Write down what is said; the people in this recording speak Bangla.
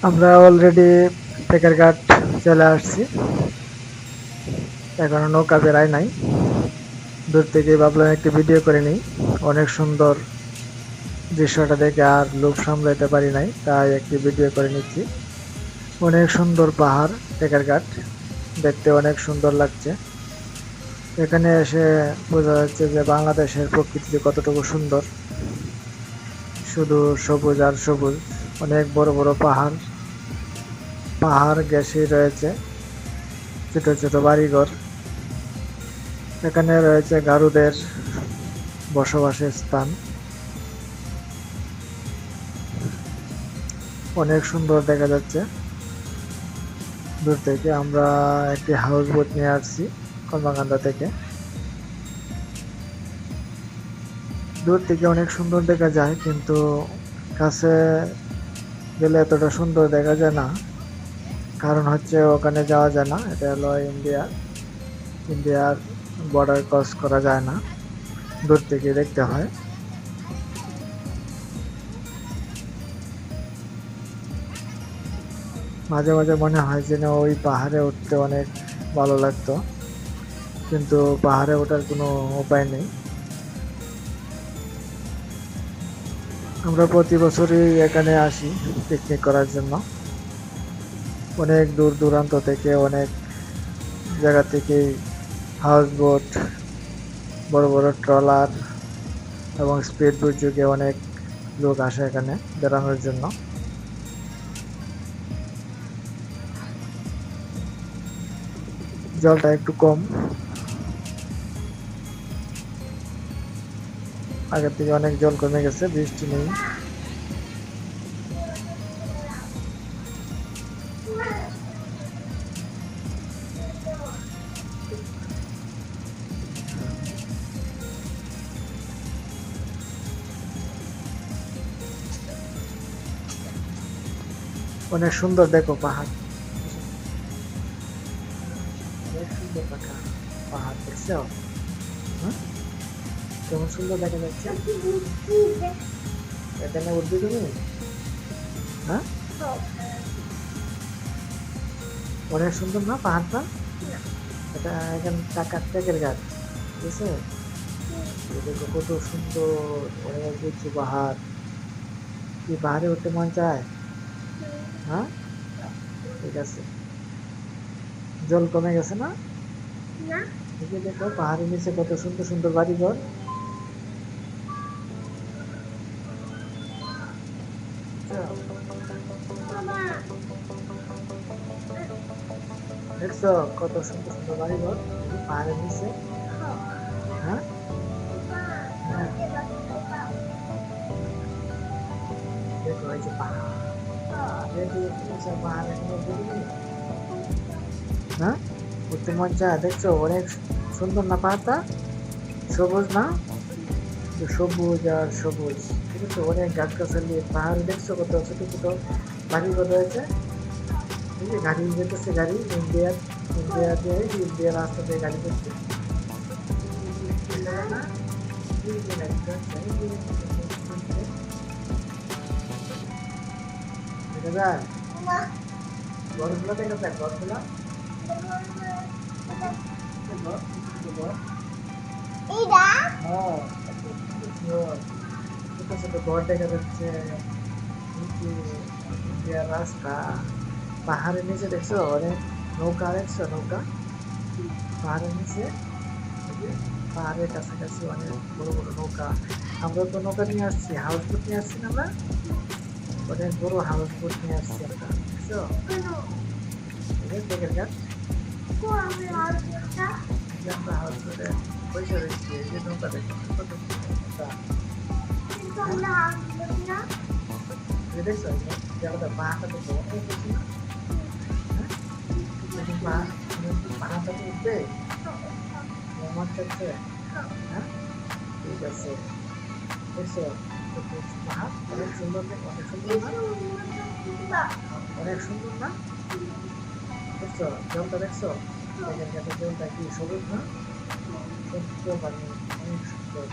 আমরা অলরেডি টেকের ঘাট চলে আসছি, এখনো নৌকা বেড়ায় নাই। দূর থেকে ভাবলাম একটি ভিডিও করে নিই। অনেক সুন্দর দৃশ্যটা দেখে আর লোভ সামলাতে পারি নাই, তাই একটি ভিডিও করে নিচ্ছি। অনেক সুন্দর পাহাড়, টেকের ঘাট দেখতে অনেক সুন্দর লাগছে। এখানে এসে বোঝা যাচ্ছে যে বাংলাদেশের প্রকৃতি যে কতটুকু সুন্দর, শুধু সবুজ আর সবুজ। অনেক বড় বড় পাহাড়, পাহাড় ঘেঁষে রয়েছে ছোট ছোট বাড়িঘর। এখানে রয়েছে গারুদের বসবাসের স্থান। অনেক সুন্দর দেখা যাচ্ছে। দূর থেকে আমরা একটি হাউস বোট নিয়ে আসছি কর্মকাণ্ডা থেকে। দূর থেকে অনেক সুন্দর দেখা যায়, কিন্তু কাছে গেলে এতটা সুন্দর দেখা যায় না। কারণ হচ্ছে ওখানে যাওয়া যায় না, এটা হলো ইন্ডিয়ার বর্ডার ক্রস করা যায় না, দূর থেকে দেখতে হয়। মাঝে মাঝে মনে হয় যে না, ওই পাহাড়ে উঠতে অনেক ভালো লাগতো, কিন্তু পাহাড়ে ওঠার কোনো উপায় নেই। আমরা প্রতি বছরই এখানে আসি পিকনিক করার জন্য। অনেক দূর দূরান্ত থেকে, অনেক জায়গা থেকেই হাউস বোট, বড় বড় ট্রলার এবং স্পিড বোট যুগে অনেক লোক আসে এখানে বেড়ানোর জন্য। জলটা একটু কম, আগের থেকে অনেক জল কমে গেছে, বৃষ্টি নেই। অনেক সুন্দর দেখো পাহাড়, অনেক সুন্দর পাহাড় দেখছো? হ্যাঁ, কেমন সুন্দর দেখা যাচ্ছে। এখানে উঠবে তুমি? হ্যাঁ, অনেক সুন্দর না পাহাড়টা? এটা এখানে টেকের ঘাট, ঠিক আছে? দেখো কত সুন্দর, অনেক উঁচু পাহাড়। কি পাহাড়ে উঠতে মন চায়? হ্যাঁ, ঠিক আছে। জল কমে গেছে না? দেখো পাহাড়ের নিচে কত সুন্দর সুন্দর বাড়িঘর। দেখছো কত সুন্দর সুন্দর বাড়িঘর পাহাড়ের নিচে? হ্যাঁ, হ্যাঁ, দেখো এই যে পাহাড়, পাহাড় এখনো ঘুরিনি। হ্যাঁ, উঠতে মন চায়? দেখছো অনেক সুন্দর না পাহাড়টা? সবুজ না? সবুজ আর সবুজ, ঠিক আছে? অনেক গাছগাছালি, পাহাড় দেখছো কত ছোট ছোট বাড়িঘর রয়েছে। এই যে গাড়ি যেতেছে, গাড়ি ইন্ডিয়ার রাস্তা দিয়ে গাড়ি যাচ্ছে। দেখা যায় ঘরগুলো, দেখা যায় ঘরগুলো, হ্যাঁ, ছোট ছোট ঘর দেখা যাচ্ছে। ইন্ডিয়ার রাস্তা, পাহাড়ের নিচে দেখছো অনেক নৌকা, দেখছো নৌকা পাহাড়ের নিচে, পাহাড়ের কাছাকাছি অনেক বড় বড় নৌকা। আমরা তো নৌকা নিয়ে আসছি, হাউস বোট নিয়ে আসছি না আমরা, অনেক বড় হাউস বোট নিয়ে আসছি আমরা, বুঝছো? টেকের ঘাট আমরা হাউস বোটে পয়সা রয়েছি, এই যে নৌকা দেখো কত নৌকা। দেখছো জায়গাটা, পাহাড়টা দেখো অনেক বেশি না? হ্যাঁ, পাহাড়টাতে উঠবে আমার কাছে। হ্যাঁ, ঠিক আছে। দেখছো পাহাড় অনেক সুন্দর, অনেক সুন্দর না? অনেক সুন্দর না? দেখছো জলটা, দেখছো টেকের ঘাটের জলটা কি সবুজ না? সত্য পানি, অনেক সুন্দর।